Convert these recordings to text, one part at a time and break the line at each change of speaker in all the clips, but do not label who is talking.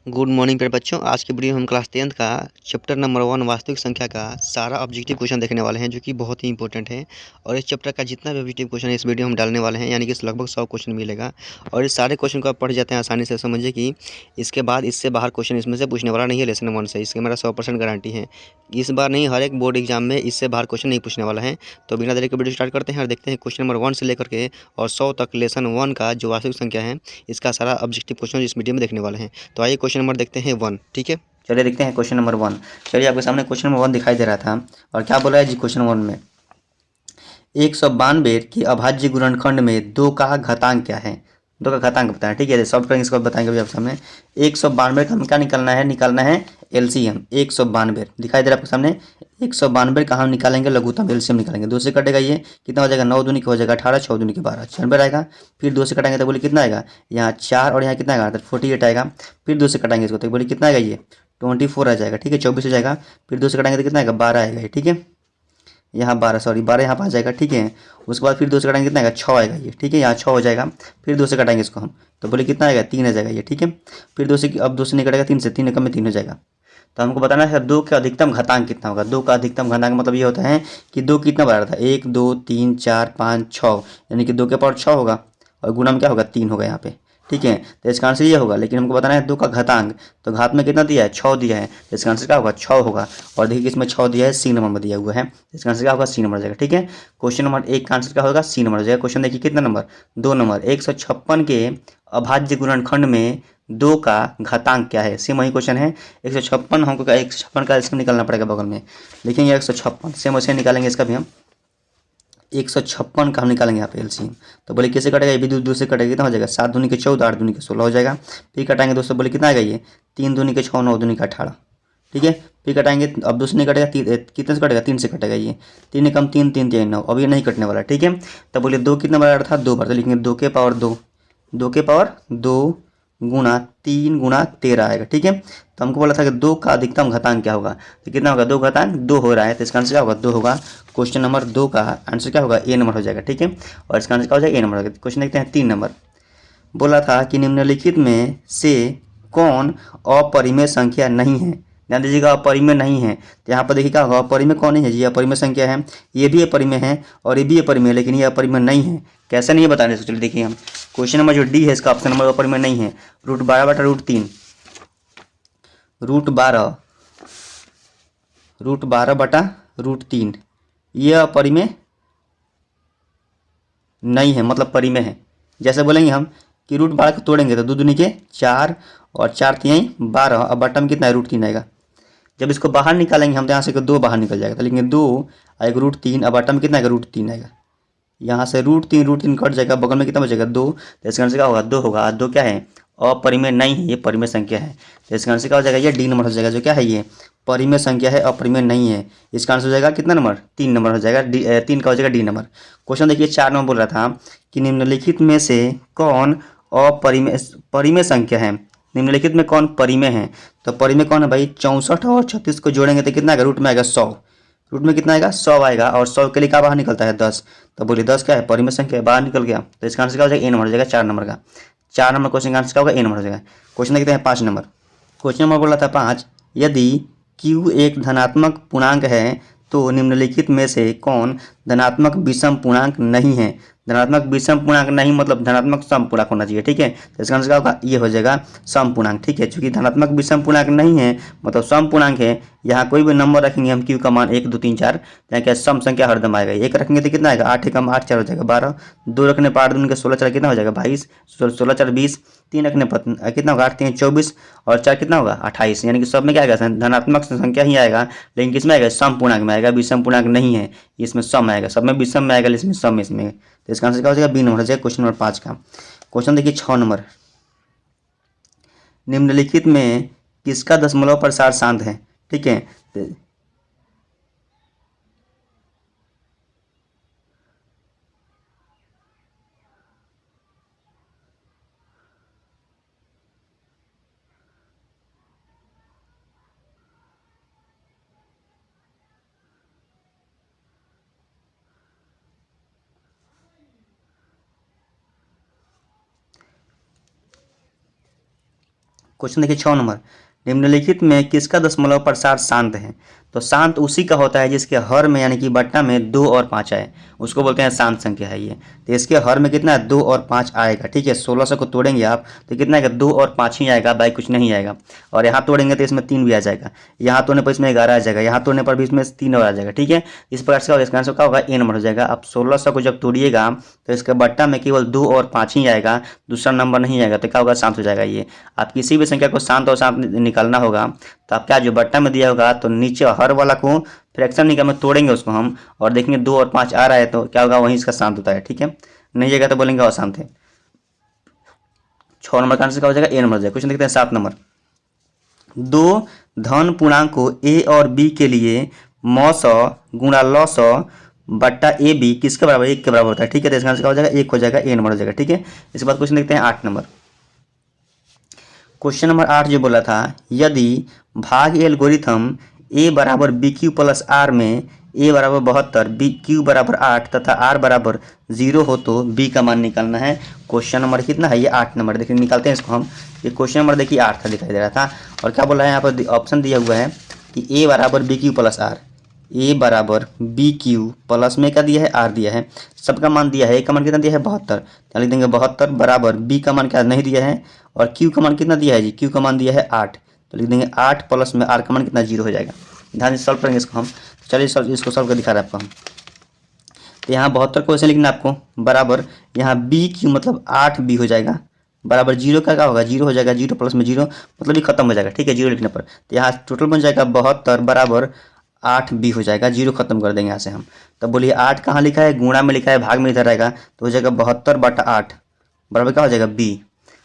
Good morning प्यारे बच्चों। आज की वीडियो हम क्लास 10th का चैप्टर नंबर 1 वास्तविक संख्या का सारा ऑब्जेक्टिव क्वेश्चन देखने वाले हैं, जो कि बहुत ही इंपॉर्टेंट है। और इस चैप्टर का जितना भी ऑब्जेक्टिव क्वेश्चन है इस वीडियो हम डालने वाले हैं, यानी कि लगभग 100 क्वेश्चन मिलेगा। और इस सारे क्वेश्चन को आप पढ़ जाते हैं आसानी से, समझिए कि इसके बाद इससे बाहर क्वेश्चन इसमें से पूछने वाला नहीं है। लेसन 1 से इसकी मेरा 100% गारंटी है। इस बार नहीं, हर एक बोर्ड एग्जाम में इससे बाहर क्वेश्चन नहीं पूछने वाला है। तो बिना देरी के वीडियो स्टार्ट करते हैं और देखते हैं क्वेश्चन नंबर 1 से लेकर के और 100 तक लेसन 1 का जो वास्तविक संख्या है इसका सारा ऑब्जेक्टिव क्वेश्चन इस वीडियो में देखने वाले हैं। तो आइए क्वेश्चन नंबर देखते हैं 1। ठीक है,
चलिए देखते हैं क्वेश्चन नंबर 1। चलिए आपके सामने क्वेश्चन नंबर 1 दिखाई दे रहा था। और क्या बोला है जी क्वेश्चन 1 में, 192 की अभाज्य गुणनखंड में 2 का घातांक क्या है। 2 का घातांक बताएं। ठीक है, सॉल्व करेंगे, इसको बताएंगे आपके सामने। 192 का हम क्या निकालना है एलसीएम। 192 दिखाई दे रहा है आपके सामने। 192 का हम निकालेंगे लघुत्तम एलसीएम निकालेंगे। 2 से कटेगा, ये कितना हो जाएगा, 9 दूनी हो जाएगा 18, 6 दूनी 12, 96 आएगा। फिर 2 से कटाएंगे तो बोले कितना आएगा, यहाँ 4 और यहाँ कितना आएगा, 48 आएगा। फिर 2 से कटाएंगे इसको तो बोले कितना आएगा, ये 24 आ जाएगा। ठीक है, 24 हो जाएगा। फिर 2 से कटाएंगे तो कितना आएगा, 12 आएगा। ठीक है, यहाँ 12, सॉरी 12 यहाँ पर आ जाएगा। ठीक है, उसके बाद फिर 2 से कटाएंगे कितना आएगा, 6 आएगा ये। ठीक है, यहाँ 6 हो जाएगा। फिर 2 से कटाएंगे इसको हम तो बोले कितना आएगा, 3 आ जाएगा ये। ठीक है, फिर 2 से, अब 2 से नहीं कटेगा, 3 से, 3 कम में 3 हो जाएगा। तो हमको बताना है 2 का अधिकतम घातांक कितना होगा। 2 का अधिकतम घातांक मतलब ये होता है कि 2 कितना बड़ा था, 1 2 3 4 5 6, यानी कि 2 के पावर 6 होगा और गुणा में क्या होगा, 3 होगा यहाँ पे। ठीक है, तो इसका आंसर ये होगा। लेकिन हमको बताना है 2 का घातांक, तो घात में कितना दिया है, 6 दिया है, तो इसका आंसर क्या होगा, 6 होगा। और देखिए इसमें 6 दिया है, सी नंबर में दिया हुआ है, तो इसका आंसर क्या होगा, सी नंबर हो जाएगा। ठीक है, क्वेश्चन नंबर 1 का आंसर क्या होगा, सी नंबर हो जाएगा। क्वेश्चन देखिए कितना नंबर, 2 नंबर, 156 के अभाज्य गुणनखंड में 2 का घातांक क्या है। सेम वही क्वेश्चन है। 156 हमको 156 का इसमें निकालना पड़ेगा बगल में, लिखेंगे 156, सेम वैसे निकालेंगे इसका भी हम। 156 का हम निकालेंगे यहाँ पे एलसीएम। तो बोले कैसे कटेगा, ये भी दो से कटेगा, कितना हो जाएगा, 7 दूनी के 14, 8 दूनी के 16 हो जाएगा। फिर कटाएंगे दोस्तों, बोले कितना आएगा ये, 3 दूनी के 6, 9 दूनी का 18। ठीक है, फिर कटाएंगे, अब 2 से नहीं कटेगा, कितने से कटेगा, 3 से कटेगा ये। 3 कम 3, 3 3 9, अब ये नहीं कटने वाला। ठीक है, तो बोले 2 कितना बार था, 2 बार, तो लिखेंगे 2 के पावर 2, 2 के पावर 2 गुणा 3 गुणा 13 आएगा। ठीक है, तो हमको बोला था कि 2 का अधिकतम घातांक क्या होगा, तो कितना होगा, 2 घातांक 2 हो रहा है, तो इसका आंसर क्या होगा, 2 होगा। क्वेश्चन नंबर 2 का आंसर क्या होगा, ए नंबर हो जाएगा। ठीक है, और इसका आंसर क्या हो जाएगा, ए नंबर हो जाएगा। क्वेश्चन देखते हैं 3 नंबर। बोला था कि निम्नलिखित में से कौन अपरिमेय संख्या नहीं है। ध्यान दीजिएगा, अपरिमेय नहीं है, तो यहाँ पर देखिए क्या होगा, अपरिमेय कौन नहीं है जी, अपरिमेय संख्या है। ये भी अपरिमेय है और ये भी अपरिमेय है, लेकिन ये अपरिमेय नहीं है। कैसे नहीं है बताने से, चलिए देखिए हम। क्वेश्चन नंबर जो डी है इसका ऑप्शन नंबर अपरिमेय नहीं है। √12 बटा √3, √12, √12 बटा √3, ये अपरिमेय नहीं है, मतलब परिमेय है। जैसे बोलेंगे हम कि √12 को तोड़ेंगे तो 2 दूनी के 4 और 4 3 12, अब बटा में कितना है, √3 आएगा। जब इसको बाहर निकालेंगे हम तो यहाँ से 2 बाहर निकल जाएगा, तो लेकिन 2 आएगा, √3, अब बटा में कितना आएगा, √3 आएगा। यहाँ से √3 कट जाएगा, बगल में कितना बचेगा, 2, तो इसका आंसर क्या होगा, 2 होगा। 2 क्या है, अपरिमेय नहीं है, ये परिमेय संख्या है। तो इसका आंसर क्या हो जाएगा, ये डी नंबर हो जाएगा। जो क्या है, ये परिमेय संख्या है, अपरिमेय नहीं है। इसका आंसर हो जाएगा कितना नंबर, 3 नंबर हो जाएगा। डी 3 का हो जाएगा, डी नंबर। क्वेश्चन देखिए 4 नंबर बोल रहा था कि निम्नलिखित में से कौन अपरिमेय परिमेय संख्या है। निम्नलिखित में कौन परिमेय है, तो परिमेय कौन है भाई, 64 और 36 को जोड़ेंगे तो कितना आएगा, रूट में आएगा 100, रूट में कितना आएगा, 100 आएगा। और 100 के लिए क्या बाहर निकलता है, 10, तो बोलिए 10 क्या है, परिमेय संख्या बाहर निकल गया, तो इसका आंसर क्या हो जाएगा, ए नंबर हो जाएगा, 4 नंबर का। 4 नंबर क्वेश्चन का आंसर क्या होगा, ए नंबर हो जाएगा। क्वेश्चन देखते हैं 5 नंबर। क्वेश्चन नंबर बोला था 5, यदि Q एक धनात्मक पूर्णांक है तो निम्नलिखित में से कौन धनात्मक विषम पूर्णांक नहीं है। धनात्मक विषम पूर्णांक नहीं मतलब धनात्मक सम पूर्णांक होना चाहिए। ठीक है, तो इसका आंसर क्या होगा, ये हो जाएगा सम पूर्णांक। ठीक है, चूंकि धनात्मक विषम पूर्णांक नहीं है मतलब सम पूर्णांक है, यहाँ कोई भी नंबर रखेंगे हम Q का मान 1 2 3 4, यहाँ क्या सम संख्या हरदम आएगा। 1 रखेंगे तो कितना आएगा, 8 एकम 8 4 हो जाएगा 12, 2 रखने पर 8 दूनी के 16 4 कितना हो जाएगा 22, 16 4 20, 3 रखने पर कितना होगा, 8 3 24 और 4 कितना होगा 28, यानी कि सब में क्या आएगा, धनात्मक संख्या ही आएगा, लेकिन किसमें आएगा, सम पूर्णांक में आएगा, विषम पूर्णांक नहीं है, इसमें सम आएगा। सब में विषम में आएगा, इसमें सम इसमें, तो इसका आंसर क्या हो जाएगा, बी नंबर हो जाएगा क्वेश्चन नंबर 5 का। क्वेश्चन देखिए 6 नंबर, निम्नलिखित में किसका दशमलव प्रसार शांत है। ठीक है, क्वेश्चन देखिए 6 नंबर, निम्नलिखित में किसका दशमलव प्रसार शांत है? तो शांत उसी का होता है जिसके हर में यानी कि बट्टा में 2 और 5 आए, उसको बोलते हैं शांत संख्या है ये। तो इसके हर में कितना है? 2 और 5 आएगा, ठीक है। 1600 को तोड़ेंगे आप तो कितना आएगा? 2 और 5 ही आएगा, बाई कुछ नहीं आएगा। और यहाँ तोड़ेंगे तो इसमें 3 भी आ जाएगा, यहाँ तोड़ने पर इसमें 11 आ जाएगा, यहाँ तोड़ने पर भी इसमें 3 और आ जाएगा, ठीक है। इस प्रकार से इसका आंसर क्या होगा? ए नंबर हो जाएगा। अब 1600 को जब तोड़िएगा तो इसके बट्टा में केवल 2 और 5 ही आएगा, दूसरा नंबर नहीं आएगा, तो क्या होगा? शांत हो जाएगा ये। आप किसी भी संख्या को शांत और शांत निकालना होगा तो आप क्या, जो बट्टा में दिया होगा तो नीचे हर वाला को फ्रैक्शन निकाल में तोड़ेंगे उसको हम, और देखेंगे 2 और 5 आ रहा है तो क्या होगा? वहीं इसका शांत होता है, ठीक है। नहीं आएगा तो बोलेंगे अशांत है। 6 नंबर का आंसर क्या हो जाएगा? ए नंबर हो जाएगा। क्वेश्चन देखते हैं 7 नंबर, दो धन पूर्णांक को ए और बी के लिए मौ गुणा लौ बट्टा ए बी किसके बराबर? 1 के बराबर होता है, ठीक है। तो इसका आंसर क्या हो जाएगा? 1 हो जाएगा, ए नंबर हो जाएगा, ठीक है। इसके बाद क्वेश्चन देखते हैं 8 नंबर। क्वेश्चन नंबर 8 जो बोला था, यदि भाग एल्गोरिथम ए बराबर बी क्यू प्लस आर में ए बराबर 72, बी क्यू बराबर 8 तथा आर बराबर 0 हो तो बी का मान निकालना है। क्वेश्चन नंबर कितना है? ये 8 नंबर। देखिए निकालते हैं इसको हम। ये क्वेश्चन नंबर देखिए 8 था, दिखाई दे रहा था। और क्या बोला है यहाँ पर? ऑप्शन दिया हुआ है कि ए बराबर बी क्यू प्लस आर, ए बराबर बी क्यू प्लस में क्या दिया है? आर दिया है। सबका मान दिया है। ए का मान कितना दिया है? 72, तो लिख देंगे 72 बराबर बी का मान क्या नहीं दिया है, और क्यू का मान कितना दिया है जी? क्यू का मान दिया है 8, तो लिख देंगे 8 प्लस में आर का मान कितना? 0 हो जाएगा। ध्यान से सॉल्व करेंगे इसको हम। चलिए इसको सॉल्व कर दिखा रहे हैं आपको हम। तो यहाँ 72 को ऐसे लिखना आपको, बराबर यहाँ बी क्यू मतलब 8 बी हो जाएगा, बराबर 0 का क्या होगा? 0 हो जाएगा। 0 प्लस में 0 मतलब ये खत्म हो जाएगा, ठीक है, 0 लिखने पर। तो यहाँ टोटल बन जाएगा 72 बराबर 8 बी हो जाएगा। 0 खत्म कर देंगे यहाँ से हम। तो बोलिए 8 कहाँ लिखा है? गुणा में लिखा है, भाग में इधर रहेगा, तो हो जाएगा 72 बटा 8 बराबर क्या हो जाएगा? बी।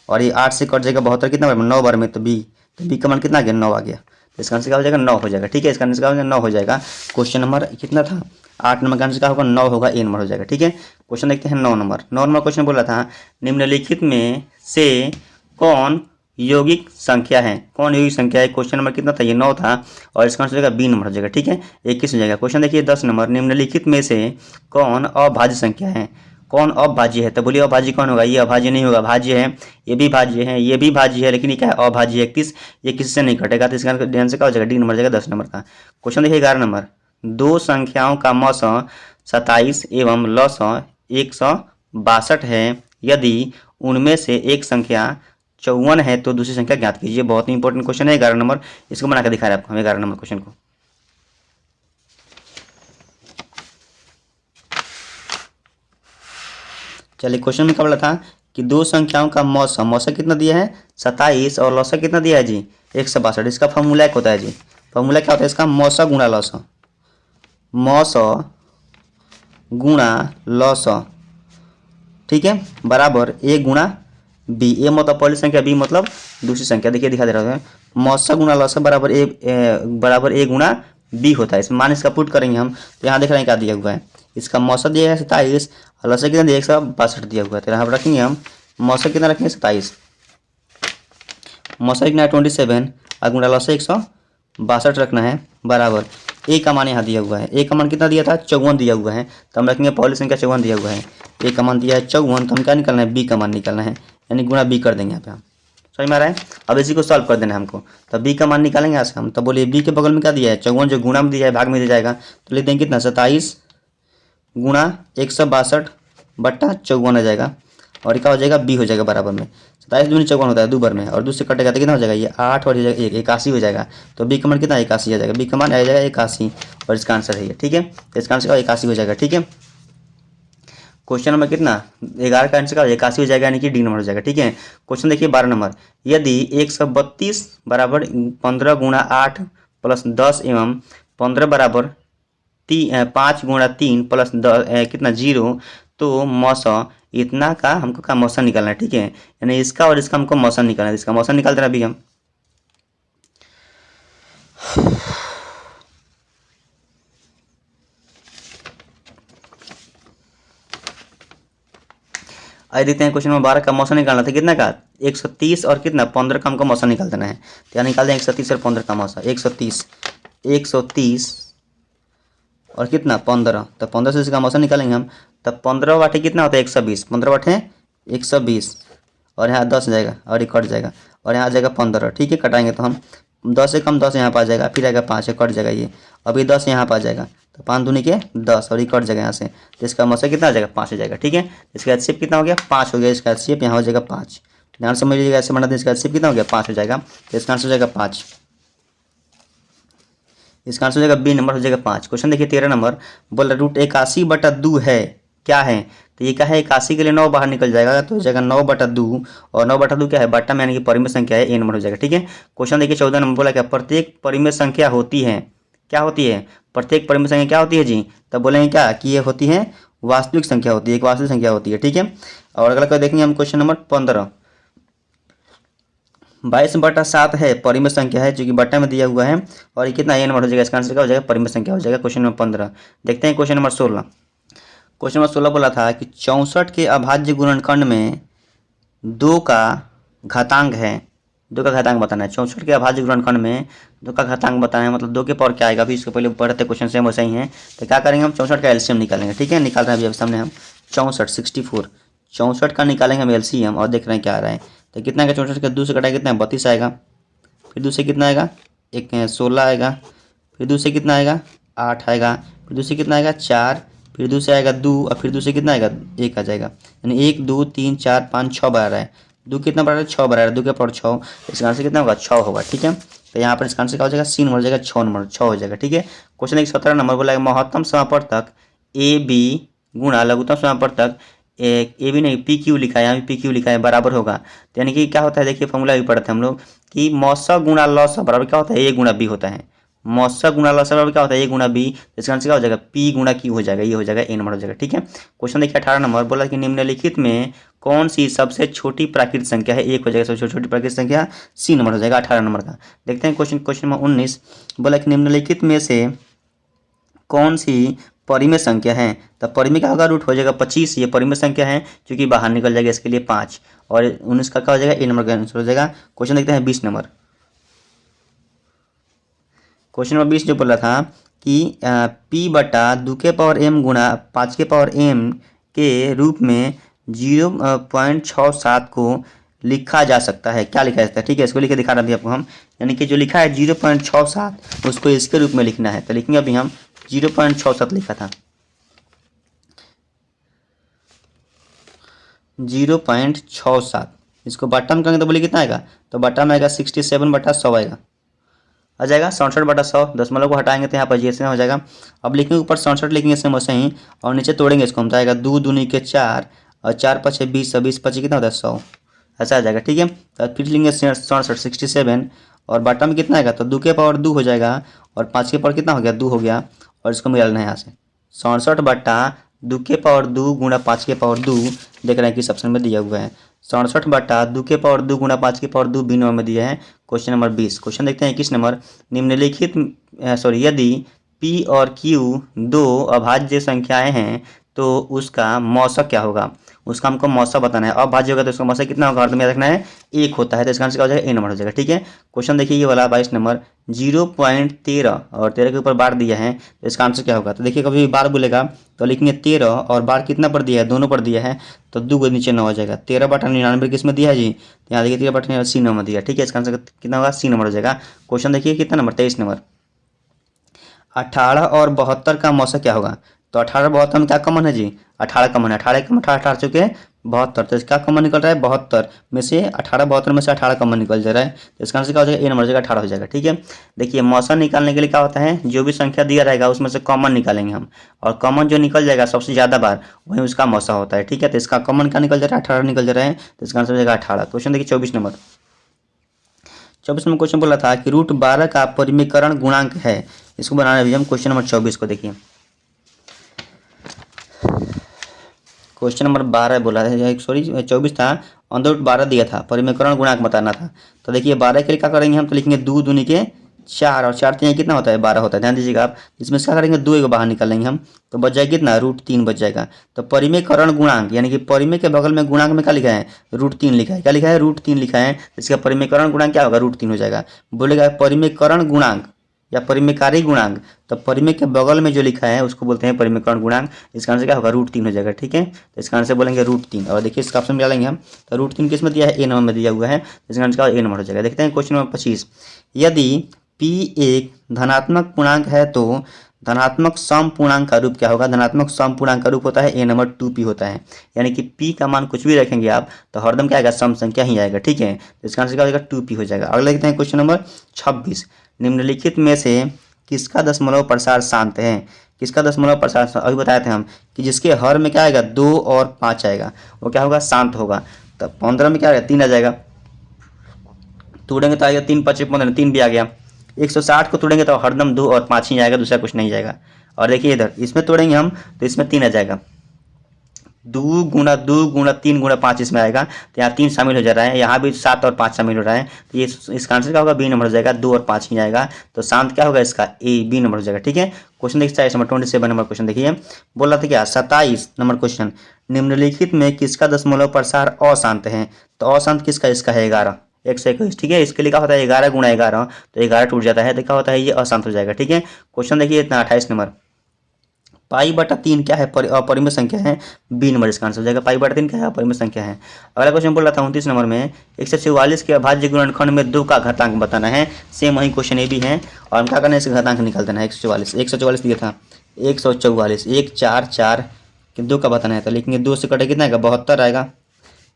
और ये 8 से कट जाएगा 72 कितना बार में? 9 बार में, तो बी। तो बी का मान कितना आ गया? 9 आ गया। तो इसका आंसर क्या हो जाएगा? 9 हो जाएगा, ठीक है। इसका आंसर क्या हो जाएगा? 9 हो जाएगा। क्वेश्चन नंबर कितना था? 8 नंबर का आंसर क्या होगा? 9 होगा, ए नंबर हो जाएगा, ठीक है। क्वेश्चन देखते हैं 9 नंबर। 9 नंबर क्वेश्चन बोला था, निम्नलिखित में से कौन यौगिक संख्या है? कौन यौगिक संख्या है? क्वेश्चन नंबर कितना था? ये 9 था, और इसका आंसर हो जाएगा बी नंबर हो जाएगा, ठीक है। 21 हो जाएगा। क्वेश्चन देखिए 10 नंबर, निम्नलिखित में से कौन अभाज्य संख्या है? कौन अभाज्य है? तो बोलिए अभाज्य कौन होगा? ये अभाज्य नहीं होगा, भाज्य है। ये भी भाज्य है, ये भी भाज्य है, लेकिन ये क्या है? अभाज्य है। 31 ये किसी से नहीं कटेगा, तो इसका आंसर क्या हो जाएगा? डी नंबर हो जाएगा 10 नंबर का। क्वेश्चन देखिए 11 नंबर, दो संख्याओं का मौ 27 एवं लौ 162 है, यदि उनमें से एक संख्या 54 है तो दूसरी संख्या ज्ञात कीजिए। बहुत ही इंपॉर्टेंट क्वेश्चन है 11 नंबर। इसको बना कर दिखा रहे हैं आपको हम 11 नंबर क्वेश्चन को। चलिए क्वेश्चन में क्या बोला था कि दो संख्याओं का मौसा कितना दिया है? 27, और लौसा कितना दिया है जी? 162। इसका फॉर्मूला एक होता है जी, फॉर्मूला क्या होता है इसका? मौसा गुणा लौसा, मौसा गुणा लौसा, ठीक है, बराबर ए गुणा बी। ए मतलब पहली संख्या, बी मतलब दूसरी संख्या। देखिए दिखा दे रहा है, मौसा गुणा लौसा बराबर ए गुणा बी होता है। इसमें मान इसका पुट करेंगे हम, तो यहाँ देख रहे हैं क्या दिया हुआ है। इसका मौसा दिया है 27, और लौसा कितना दिया? 162 दिया हुआ है। तो यहाँ पर रखेंगे हम, मौसा कितना रखेंगे? 27, मौसा कितना 27, और गुणा लौसा 162 रखना है, बराबर ए का मान यहाँ दिया हुआ है। ए का मान कितना दिया था? 54 दिया हुआ है, तो हम रखेंगे पहली संख्या 54 दिया हुआ है। ए का मान दिया है 54, तो हम क्या निकालना है? बी का मान निकालना है, यानी गुणा बी कर देंगे यहाँ पे हम। समझ में आ रहा है? अब इसी को सॉल्व कर देना है हमको, तो बी का मान निकालेंगे यहाँ से हम। तो बोलिए बी के बगल में क्या दिया है? 54, जो गुणा में दिया है भाग में दिया जाएगा, तो लिख देंगे कितना? 27 गुणा 162 बट्टा 54 आ जाएगा, और क्या हो जाएगा? बी हो जाएगा बराबर में 27 दूनी 54 होता है, 2 बार में, और 2 से कटेगा तो कितना हो जाएगा? ये 8 और 1 81 हो जाएगा। तो बी का मान कितना? 81 आ जाएगा। बी का मान आ जाएगा 81, और इसका आंसर है ये, ठीक है। तो इसका आंसर 81 हो जाएगा, ठीक है। क्वेश्चन नंबर कितना? 11 का आंसर का 81 हो जाएगा, यानी कि डी नंबर हो जाएगा, ठीक है। क्वेश्चन देखिए 12 नंबर, यदि 132 बराबर 15 गुणा 8 प्लस 10 एवं 15 बराबर 5 गुणा 3 प्लस 10 कितना 0, तो मौसा इतना का हमको का मौसा निकालना है, ठीक है। यानी इसका और इसका हमको मौसा निकालना है। इसका मौसा निकाल देना अभी हम। आज देखते हैं क्वेश्चन नंबर 12 का मौसा निकालना था, कितना का? 130 और कितना 15 का हमको मौसा निकाल देना है। तो यहाँ निकाल दें 130 और 15 का मौसा। 130 और कितना 15, तो 15 से इसका मौसा निकालेंगे हम। तब 15 वाटे कितना होता है? 120, 15 वाटे 120, और यहाँ 10 जाएगा और ये कट जाएगा, और यहाँ आ जाएगा 15। ठीक है, कटाएंगे तो हम 10 से कम 10 यहाँ पर आ जाएगा, फिर आएगा 5 कट जाएगा ये। अब ये 10 यहाँ पर आ जाएगा तो 5 दूनी के 10 और ये कट जाएगा यहाँ से, तो इसका मौसा कितना आ जाएगा 5 हो जाएगा। ठीक है, इसका एचसीएफ कितना हो गया 5 हो गया, इसका एचसीएफ यहाँ हो जाएगा 5। ध्यान समझ लीजिएगा, ऐसे बना दें, इसका एचसीएफ कितना हो गया 5 हो जाएगा, तो इसका आंसर हो जाएगा 5। इसका आंसर हो जाएगा बी नंबर हो जाएगा 5। क्वेश्चन देखिए 13 नंबर, बोल रहा रूट 81/2 है क्या है, तो ये क्या है 81 के लिए 9 बाहर निकल जाएगा तो हो जाएगा 9/2 और 9/2 क्या है बट्टा में यानी कि परिमेय संख्या है, ए नंबर हो जाएगा। ठीक है, क्वेश्चन देखिए 14 नंबर, बोला क्या प्रत्येक परिमेय संख्या होती है, क्या होती है प्रत्येक परिमेय संख्या क्या होती है जी, तब बोलेंगे क्या कि ये होती है वास्तविक संख्या होती है, एक वास्तविक संख्या होती है। ठीक है, और अगला देखेंगे हम क्वेश्चन नंबर 15, 22/7 है परिमेय संख्या है जो कि बट्टा में दिया हुआ है और ये कितना ए नंबर हो जाएगा, इसका आंसर क्या हो जाएगा परिमेय संख्या हो जाएगा। क्वेश्चन नंबर 15 देखते हैं। क्वेश्चन नंबर 16, क्वेश्चन नंबर 16 बोला था कि 64 के अभाज्य गुणनखंड में 2 का घातांक है, 2 का घातांक बताना है। 64 के अभाज्य गुणनखंड में 2 का घातांक बताना है, मतलब 2 के पावर क्या आएगा, अभी इसके पहले पढ़ते क्वेश्चन सेम वैसा ही है। तो क्या करेंगे हम 64 का एलसीएम निकालेंगे। ठीक है, निकाल रहे हैं अभी सामने हम 64 का निकालेंगे हम एलसीएम और देख रहे हैं क्या आ रहा है। तो कितना आएगा 64 का 2 से कटाएगा कितना है 32 आएगा, फिर 2 से कितना आएगा 16 आएगा, फिर 2 से कितना आएगा 8 आएगा, फिर 2 से कितना आएगा 4, फिर 2 से आएगा 2 और फिर 2 से कितना आएगा 1 आ जाएगा, यानी 1 2 3 4 5 6 बार रहा है। 2 कितना बढ़ा रहा है 6 बढ़ा रहा है, 2 के पावर 6, इसका आंसर कितना होगा 6 होगा। ठीक है, तो यहाँ पर इसका आंसर क्या हो जाएगा सी नंबर हो जाएगा 6 नंबर 6 हो जाएगा। ठीक है, क्वेश्चन 17 नंबर बोला महत्तम समापवर्तक ए बी गुणा लघुत्तम समापवर्तक ए बी नहीं पी क्यू लिखा है, यहाँ भी पी क्यू लिखा है बराबर होगा। तो यानी कि क्या होता है देखिए फॉर्मूला भी पढ़ते हैं हम लोग कि मौसा गुणा लौसा बराबर क्या होता है ए गुणा बी होता है। मौसा गुणा लौसा बराबर क्या होता है ए गुणा बी, तो इसका आंसर क्या हो जाएगा पी गुणा क्यू हो जाएगा, ये हो जाएगा ए नंबर हो जाएगा। ठीक है, क्वेश्चन देखिए 18 नंबर बोला कि निम्नलिखित में कौन सी सबसे छोटी प्राकृतिक संख्या है, 1 हो जाएगा सबसे छोटी प्राकृतिक संख्या, सी नंबर हो जाएगा 18 नंबर का। देखते हैं क्वेश्चन नंबर 19 बोला कि निम्नलिखित में से कौन सी परिमेय संख्या है, तब परिमेय क्या होगा रूट हो जाएगा 25, ये परिमेय संख्या है क्योंकि बाहर निकल जाएगा इसके लिए 5 और 19 का क्या हो जाएगा ए नंबर का आंसर हो जाएगा। क्वेश्चन देखते हैं 20 नंबर, क्वेश्चन नंबर 20 जो बोला था कि p/2 के पावर m गुणा 5 के पावर m के रूप में 0.67 को लिखा जा सकता है, क्या लिखा जा सकता है। ठीक है, इसको लिखे दिखा रहे हैं अभी आपको हम, यानी कि जो लिखा है 0.67 उसको इसके रूप में लिखना है। तो लिखेंगे अभी हम 0.67 लिखा था 0.67, इसको बट्टा में करेंगे तो बोलिए कितना आएगा, तो बट्टा में आएगा 67/100 आएगा, आ जाएगा 67/100। दशमलव को हटाएंगे तो यहाँ पर जैसे हो जाएगा। अब लिखेंगे ऊपर 67 लिखेंगे सेम वैसे ही और नीचे तोड़ेंगे इसको हम, तो आएगा 2 दूनी के 4 और 4 5 20 20 25 कितना होता है 100, ऐसा आ जाएगा। ठीक है, तो फिर लेंगे 67 67 और बट्टा में कितना आएगा, तो 2 के पावर 2 हो जाएगा और 5 के पावर कितना हो गया 2 हो गया और इसको मिलाना है यहाँ से 67/2 के पावर 2 गुणा 5 के पावर 2, देख रहे हैं कि ऑप्शन में दिया हुआ है 67/2 के पावर 2 गुणा 5 के पावर 2 बी नंबर में दिया है। क्वेश्चन नंबर 20, क्वेश्चन देखते हैं 21 नंबर, निम्नलिखित यदि P और Q 2 अभाज्य संख्याएं हैं तो उसका मौसा क्या होगा, उसका हमको मौसा बताना है। अभाज्य होगा तो उसका मौसा कितना होगा, तो में रखना है 1 होता है, तो इसका आंसर क्या हो जाएगा ए नंबर हो जाएगा। ठीक है, क्वेश्चन देखिए ये वाला 22 नंबर 0.13 और 13 के ऊपर बार दिया है, तो इसका आंसर क्या होगा, तो देखिए कभी बार बोलेगा तो लिखेंगे 13 और बार कितना पर दिया है दोनों पर दिया है, तो 2 को नीचे 9 हो जाएगा। 13/99 किस में दिया है जी, तो यहाँ देखिए 13/99 सी नंबर दिया। ठीक है, इसका आंसर कितना होगा सी नंबर हो जाएगा। क्वेश्चन देखिए कितना नंबर 23 नंबर, 18 और 72 का मौसा क्या होगा, तो 18 72 में क्या कॉमन है जी 18 कॉमन है, 18 कॉमन 18 चुके 72, तो इसका कॉमन निकल रहा है 72 में से 18 72 में से 18 कॉमन निकल जा रहा है, तो इसका आंसर क्या हो जाएगा ए नंबर हो जाएगा 18 हो जाएगा। ठीक है, देखिए मौसा निकालने के लिए क्या होता है, जो भी संख्या दिया रहेगा उसमें से कॉमन निकालेंगे हम और कॉमन जो निकल जाएगा सबसे ज़्यादा बार वही उसका मौसा होता है। ठीक है, तो इसका कॉमन क्या निकल जा रहा है 18 निकल जा रहा है, तो इसका आंसर हो जाएगा 18। क्वेश्चन देखिए 24 नंबर, 24 में क्वेश्चन बोला था कि रूट 12 का परिमेयकरण गुणांक है, इसको बनाना है हम। क्वेश्चन नंबर 24 को देखिए, क्वेश्चन नंबर 12 बोला है, सॉरी 24 था, अंदर रूट 12 दिया था, परिमेयकरण गुणांक बताना था। तो देखिए 12 के लिए क्या करेंगे हम, तो लिखेंगे 2 दूनी के 4 और 4 3 कितना होता है 12 होता है, ध्यान दीजिएगा आप। इसमें से क्या करेंगे 2 को बाहर निकालेंगे हम, तो बच जाएगा कितना √3 बच जाएगा। तो परिमेयकरण गुणांक यानी कि परिमेय के बगल में गुणांक में क्या लिखा है √3 लिखा है, क्या लिखा है √3 लिखा है, इसका परिमेयकरण गुणांक क्या होगा √3 हो जाएगा। बोलेगा परिमेयकरण गुणांक या परिमेयकारी गुणांक, तो परिमेय के बगल में जो लिखा है उसको बोलते हैं परिमेयकरण गुणांक। इसका आंसर क्या होगा, √3 हो जाएगा। ठीक है, तो इसका आंसर बोलेंगे √3। और देखिए इसका ऑप्शन में डालेंगे हम, तो √3 किस में दिया है, ए नंबर में दिया हुआ है, इसका आंसर ए नंबर हो जाएगा। देखते हैं क्वेश्चन नंबर 25। यदि P एक धनात्मक पूर्णांक है तो धनात्मक सम पूर्णांक का रूप क्या होगा। धनात्मक सम पूर्णांक का रूप होता है ए नंबर 2p होता है, यानी कि p का मान कुछ भी रखेंगे आप तो हरदम क्या आएगा, सम संख्या ही आएगा। ठीक है, तो इसका आंसर क्या हो जाएगा, 2p हो जाएगा। अगला देखते हैं क्वेश्चन नंबर 26। निम्नलिखित में से किसका दशमलव प्रसार शांत है। किसका दशमलव प्रसार, अभी बताए थे हम कि जिसके हर में क्या आएगा, 2 और 5 आएगा, वो क्या होगा, शांत होगा। तो 15 में क्या आएगा, 3 आ जाएगा, तोड़ेंगे तो आएगा 3 5 15, 3 भी आ गया। 160 को तोड़ेंगे तो हरदम 2 और 5 ही आएगा, दूसरा कुछ नहीं जाएगा। और देखिए इधर इसमें तोड़ेंगे हम तो इसमें 3 आ जाएगा, 2 गुणा 3 गुणा 5 इसमें आएगा, तो यहाँ 3 शामिल हो जा रहा है, यहाँ भी 7 और 5 शामिल हो रहा है, तो ये इसका आंसर क्या होगा, बी नंबर हो जाएगा, 2 और 5 ही आएगा, तो शांत क्या होगा इसका, ए बी नंबर हो जाएगा। ठीक है, क्वेश्चन देखिए 27 नंबर 27 नंबर क्वेश्चन देखिए, बोल रहा था क्या, 27 नंबर क्वेश्चन, निम्नलिखित में किसका दशमलव प्रसार अशांत है। तो अशांत किसका, इसका है 11, 121। ठीक है, इसके लिए क्या होता है 11 गुणा 11, तो 11 टूट जाता है, तो क्या होता है ये अशांत हो जाएगा। ठीक है, क्वेश्चन देखिए इतना 28 नंबर, π/3 क्या है, अपरिमेय संख्या है, बी नंबर इसका आंसर हो जाएगा। π/3 क्या है, अपरिमेय संख्या है। अगला क्वेश्चन बोल रहा था 29 नंबर में, 144 के अभाज्य गुणनखंड में 2 का घातांक बताना है। सेम वही क्वेश्चन ये भी है, और हम क्या करना है, इसका घातांक निकाल देना है। 144 दिया था, 144, 1 4 4 के 2 का बताना है, तो लिखेंगे 2 से कटे कितना आएगा, 72 आएगा,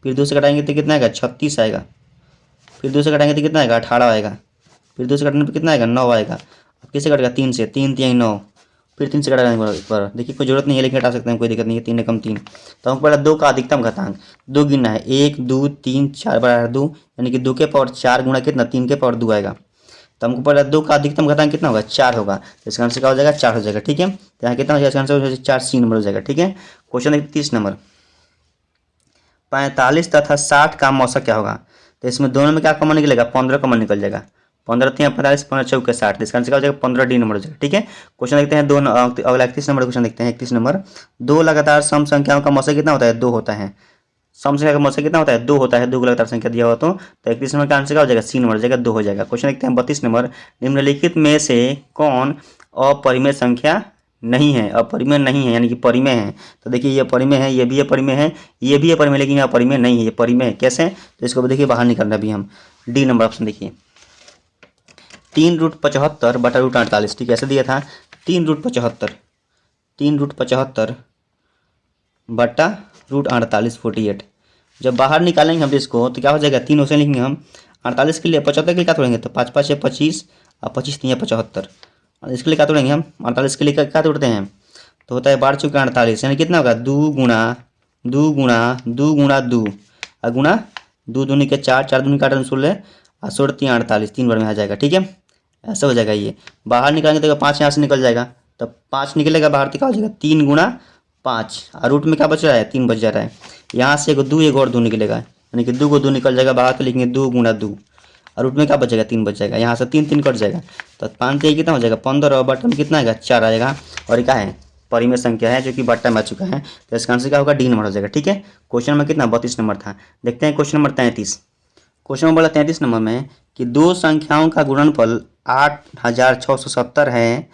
फिर 2 से कटाएंगे तो कितना आएगा, 36 आएगा, फिर 2 से कटाएंगे तो कितना आएगा, 18 आएगा, फिर 2 से कटने पर कितना आएगा, 9 आएगा। अब किससे कटेगा, 3 से, 3 3 9, फिर 3 से कटाने पर देखिए कोई जरूरत नहीं है, लेकिन हटा सकते हैं, कोई दिक्कत नहीं है। 3 एकम 3, तो हमको पहले 2 का अधिकतम घातांक 2 गिनना है, 1 2 3 4 बराबर 2, यानी कि 2 के पावर 4 गुणा कितना, 3 के पावर 2 आएगा। तो हमको पहले 2 का अधिकतम घातांक कितना होगा, 4 होगा, तो इसका आंसर क्या हो जाएगा, 4 हो जाएगा। ठीक है, तो यहाँ कितना हो जाएगा, इसका आंसर हो जाएगा 4, सी नंबर हो जाएगा। ठीक है, क्वेश्चन देखिए 30 नंबर, 45 तथा 60 का मौसा क्या होगा। तो इसमें दोनों में क्या कॉमन निकलेगा, 15 कॉमन निकल जाएगा, 15 3 45, 15 चौके 60, इसका आंसर क्या हो जाएगा, 15 डी नंबर हो जाएगा। ठीक है, क्वेश्चन देखते हैं दोनों, अगला 31 नंबर क्वेश्चन देखते हैं। 31 नंबर, 2 लगातार सम संख्याओं का मौसा कितना होता है, 2 होता है। सम संख्या का मौसा कितना होता है, 2 होता है, 2 को लगातार संख्या दिया हुआ तो 31 नंबर का आंसर क्या हो जाएगा, सी नंबर हो जाएगा, 2 हो जाएगा। क्वेश्चन देखते हैं 32 नंबर, निम्नलिखित में से कौन अपरिमेय संख्या नहीं है। अपरिमेय नहीं है यानी कि परिमेय है, तो देखिए ये परिमेय है, ये भी अपरिमेय है, ये भी अपरिमेय, लेकिन ये अपरिमेय नहीं है, ये परिमेय है। कैसे, तो इसको देखिए बाहर निकालना भी हम, डी नंबर ऑप्शन देखिए, 3√75 बटा √48। ठीक है, ऐसे दिया था 3√75, 3√75 बटा √48 48। जब बाहर निकालेंगे हम इसको तो क्या हो जाएगा, 3 ऑप्शन लिखेंगे हम, 48 के लिए 75 के लिए क्या तोड़ेंगे, तो 5 5 25 और 25 3 75, और इसके लिए क्या तोड़ेंगे हम, 48 के लिए क्या तोड़ते हैं, तो होता है 12 चौके 48, यानी कितना होगा, 2 गुणा 2 गुणा 2 गुणा 2 और गुणा 2 दूनी के 4 4 दूनी का 8 16 और 16 3 48, 3 बार में आ जाएगा। ठीक है, ऐसा हो जाएगा। ये बाहर निकालेंगे तो 5 यहाँ से निकल जाएगा, तो 5 निकलेगा बाहर, तो क्या हो जाएगा 3 गुणा 5, और रूट में क्या बच रहा है, 3 बच जा रहा है। यहाँ से एक 2 एक और 2 निकलेगा, यानी कि 2 को 2 निकल जाएगा बाहर, तो लिखेंगे 2 गुणा 2, और रूट में क्या बचेगा, 3 बच जाएगा। यहाँ से 3 3 कट जाएगा, तो 5 से कितना हो जाएगा, 15, और बट्टा में कितना आएगा, 4 आएगा, और क्या है, परिमेय संख्या है जो कि बट्टा में आ चुका है, तो इसका आंसर क्या होगा, डी नंबर हो जाएगा। ठीक है, क्वेश्चन नंबर कितना, 32 नंबर था। देखते हैं question number 33। Question number 33 number में कि 2 संख्याओं का गुणनफल 8670 है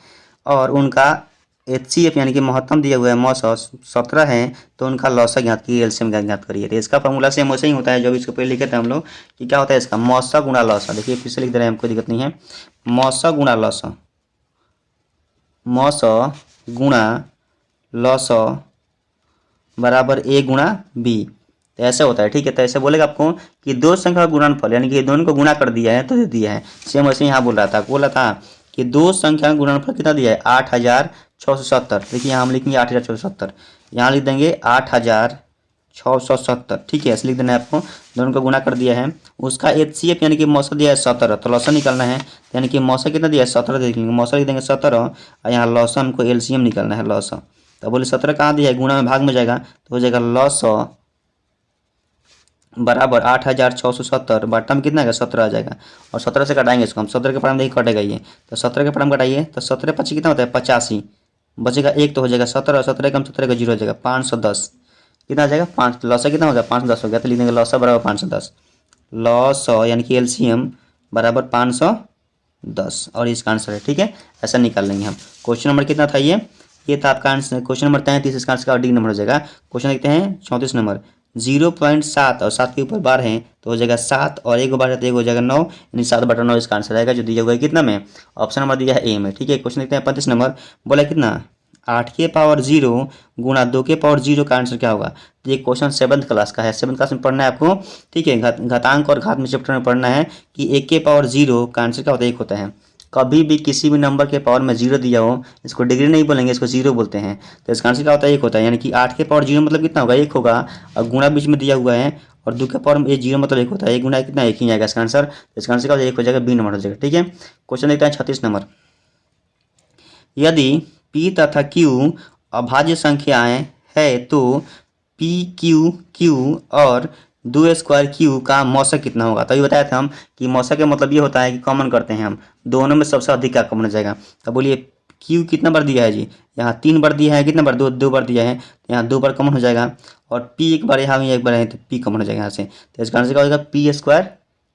और उनका HCF यानी कि महत्तम दिया हुआ है मौसा 17 है, तो उनका लौसा ज्ञात कीजिए, एलसीएम ज्ञात करिए। तो इसका फॉर्मूला सेम वैसे ही होता है जो भी इसको पहले लिखे थे हम लोग, कि क्या होता है इसका, मौसा गुणा लौसा। देखिए फिर से लिख दे रहे हैं, कोई दिक्कत नहीं है, मौसा गुणा लौसा, मौसा गुणा लौसा बराबर A गुणा B, तो ऐसा होता है। ठीक है, तो ऐसे बोलेगा आपको कि 2 संख्या का गुणनफल, यानी कि दोनों को गुणा कर दिया है तो दे दिया है। सेम वैसे यहाँ बोल रहा था कि 2 संख्या का गुणनफल कितना दिया है, 8670। देखिए यहाँ हम लिखेंगे 8670, यहाँ लिख देंगे 8670। ठीक है, ऐसे लिख देना है आपको, दोनों को गुणा कर दिया है। उसका HCF यानी कि मौसा दिया है 17, तो लौसा निकालना है, यानी कि मौसा कितना दिया है 17, देख लेंगे, मौसा लिख देंगे 17, और यहाँ लौसा हमको LCM निकालना है, लौसा। तो बोले 17 कहाँ दिया है, गुणा में भाग में जाएगा, तो हो जाएगा लौसा बराबर 8670 बट्टा में कितना आएगा, 17 आ जाएगा, और 17 से कटाएंगे इसको हम, 17 के पढ़ाम देखिए कटेगा ये, तो 17 के पढ़ाम कटाइए, तो 17 25 कितना होता है 85, बचेगा 1 तो हो जाएगा 17, और 17 कम 17 का 0 हो जाएगा, 510 कितना आ जाएगा 5, लौसा कितना हो जाएगा 510 हो गया, तो लिख देंगे लौसा बराबर 510, लौसा यानी कि LCM बराबर 510 10 और इसका आंसर है। ठीक है, ऐसा निकाल लेंगे हम। क्वेश्चन नंबर कितना था ये था आपका आंसर क्वेश्चन नंबर 33, इसका आंसर का डी नंबर हो जाएगा। क्वेश्चन देखते हैं 34 नंबर। 0.7 और 7 के ऊपर बार है तो हो जाएगा 7 और एक बार है तो एक हो जाएगा 9, यानी 7/9 इसका आंसर आएगा, जो दिया हुआ है कितना में, ऑप्शन नंबर दिया है ए में। ठीक है, क्वेश्चन देखते हैं 35 नंबर। बोला कितना 8 के पावर 0 गुणा 2 के पावर 0 का आंसर क्या होगा। तो ये क्वेश्चन 7th क्लास का है, 7th क्लास में पढ़ना है आपको। ठीक है, घातांक और घात में चैप्टर में पढ़ना है कि 1 के पावर 0 का आंसर क्या होता है, 1 होता है। कभी भी किसी भी नंबर के पावर में 0 दिया हो, इसको डिग्री नहीं बोलेंगे, इसको 0 बोलते हैं। तो इसका आंसर क्या होता है, 1 होता है। यानी कि 8 के पावर 0 मतलब कितना होगा, 1 होगा, और गुणा बीच में दिया हुआ है, और 2 के पावर में 0 मतलब 1 होता है, 1 गुणा कितना, 1 ही आएगा इसका आंसर। तो इसका आंसर क्या हो जाएगा, 1 हो जाएगा, बी नंबर हो जाएगा। ठीक है, क्वेश्चन देखते हैं 36 नंबर। यदि पी तथा क्यू अभाज्य संख्याएं है तो पी क्यू क्यू और 2 स्क्वायर क्यू का मौसक कितना होगा। तो ये बताया था हम कि मौसक का मतलब ये होता है कि कॉमन करते हैं हम, दोनों में सबसे अधिक क्या कॉमन हो जाएगा। तो बोलिए क्यू कितना बार दिया है जी, यहाँ 3 बार दिया है, कितना बार, 2 बार दिया है, तो यहाँ 2 बार कॉमन हो जाएगा, और पी एक बार यहाँ एक बार है तो पी कॉमन हो जाएगा यहाँ से। तो इसका आंसर क्या हो जाएगा, पी स्क्वायर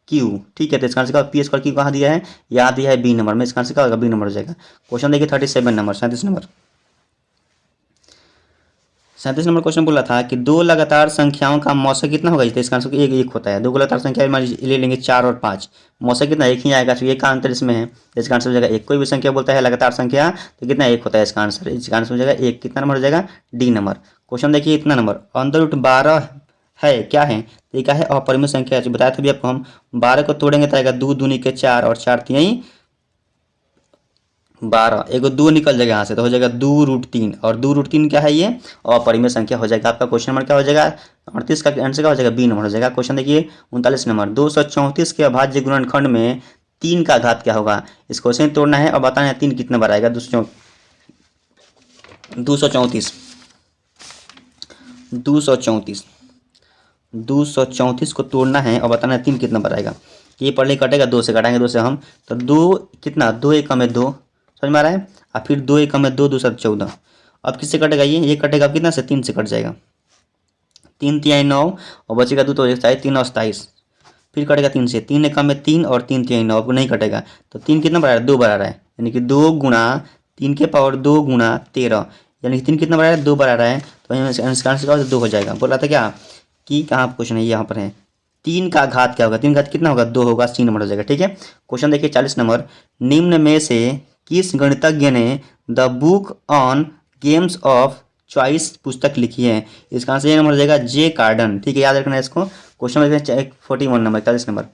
क्यू। ठीक है, तो इसका आंसर क्या, पी स्क्वायर क्यू कहाँ दिया है, यहाँ दिया है बी नंबर में, इसका आंसर क्या होगा, बी नंबर हो जाएगा। क्वेश्चन देखिए 37 नंबर, 37 नंबर। 37 नंबर क्वेश्चन बोला था कि 2 लगातार संख्याओं का मौसक कितना होगा। तो इसका आंसर 1 होता है। 2 लगातार संख्या मान ले लेंगे 4 और 5, मौसक कितना, 1 ही आएगा, तो ये का अंतर इसमें है। तो इसका आंसर हो जाएगा 1। कोई भी संख्या बोलता है लगातार संख्या तो कितना, 1 होता है इसका आंसर। इसका आंसर हो जाएगा 1। कितना नंबर हो जाएगा, डी नंबर। क्वेश्चन देखिए इतना नंबर, अंडर रूट 12 है क्या है, तो ये क्या है, अपरिमेय संख्या है। बताया था भी आपको हम, 12 को तोड़ेंगे तो आएगा 2 दूनी के 4 और 4 तिहाई 12, एगो 2 निकल जाएगा यहाँ से, तो हो जाएगा 2√3, और 2√3 क्या है, ये अपरिमेय संख्या हो जाएगा। आपका क्वेश्चन नंबर क्या हो जाएगा, 38 का आंसर क्या हो जाएगा, बी नंबर हो जाएगा। क्वेश्चन देखिए 39 नंबर। 234 के अभाज्य गुणनखंड में 3 का घात क्या होगा। इस क्वेश्चन तोड़ना है और बताना है 3 कितना बार आएगा। 234 को तोड़ना है और बताना है 3 कितना बार आएगा। ये पढ़ ले कटेगा, 2 से घटाएंगे, 2 से हम, तो 2 कितना, 2 एकम में 2, समझ में आ रहा है, और फिर 2 एकम में 2, 2 7 14। अब किससे कटेगा, ये कटेगा अब कितना से, 3 से कट जाएगा, 3 तिहाई 9 और बचेगा 2, तो 3 और 27, फिर कटेगा 3 से, 3 एकम में 3 और 3 तिहाई 9, आपको नहीं कटेगा, तो 3 कितना बार आ रहा है, 2 बार आ रहा है, यानी कि 2 गुणा 3 के पावर 2 गुणा 13, यानी कि 3 कितना बार आ रहा है, 2 बार आ रहा है। तो इसका आंसर 2 हो जाएगा। बोल रहा था क्या कि कहाँ क्वेश्चन है, यहाँ पर है, 3 का घात क्या होगा, 3 का घात कितना होगा, 2 होगा, सी नंबर हो जाएगा। ठीक है, क्वेश्चन देखिए 40 नंबर। निम्न में से किस गणितज्ञ ने the book on games of choice पुस्तक लिखी है। इसका आंसर ये नंबर हो जाएगा, जे कार्डन। ठीक है, याद रखना है इसको। क्वेश्चन देखते हैं 41 नंबर, 41 नंबर।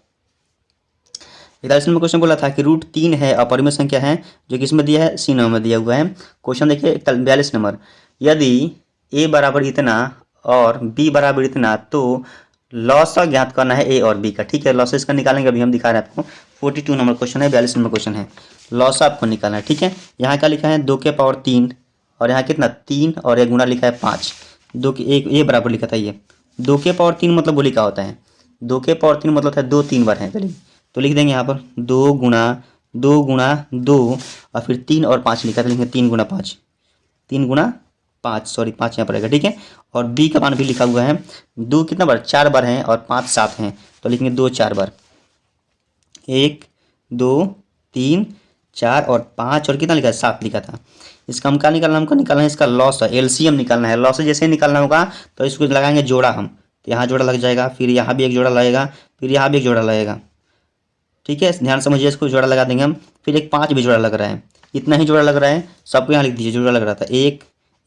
41 नंबर क्वेश्चन बोला था कि √3 है अपरिमेय संख्या है, जो कि इसमें दिया है, सी नंबर में दिया हुआ है। क्वेश्चन देखिए 42 नंबर। यदि ए बराबर इतना और बी बराबर इतना तो लॉस ज्ञात करना है ए और बी का। ठीक है, लॉस इसका निकालेंगे, अभी हम दिखा रहे हैं आपको। 42 नंबर क्वेश्चन है, 42 नंबर क्वेश्चन है, लॉस आपको निकालना है। ठीक है, यहाँ क्या लिखा है, 2 के पावर 3 और यहाँ कितना 3 और एक गुणा लिखा है 5, 2 के एक ये बराबर लिखा था। ये 2 के पावर 3 मतलब बोली क्या होता है, 2 के पावर 3 मतलब है 2 3 बार है। चलिए तो लिख देंगे यहाँ पर 2 गुणा 2 गुणा 2 और फिर 3 और 5 लिखा था, लिखेंगे 3 गुणा 5, 3 गुणा 5, सॉरी 5 यहाँ पर रहेगा। ठीक है, और बी का मान भी लिखा हुआ है, 2 कितना बार, 4 बार है और 5 7 हैं, तो लिखेंगे 2 4 बार, 1 2 3 4 और 5 और कितना लिखा है, 7 लिखा था। इसका हम क्या निकालना, हमको निकालना है इसका लॉस, एलसीएम निकालना है। लॉस जैसे निकालना होगा तो इसको लगाएंगे जोड़ा हम, तो यहाँ जोड़ा लग जाएगा, फिर यहाँ भी एक जोड़ा लगेगा, फिर यहाँ भी एक जोड़ा लगेगा। ठीक है, ध्यान समझिए, इसको जोड़ा लगा देंगे हम, फिर एक 5 भी जोड़ा लग रहा है, इतना ही जोड़ा लग रहा है, सबको यहाँ लिख दीजिए जोड़ा लग रहा था,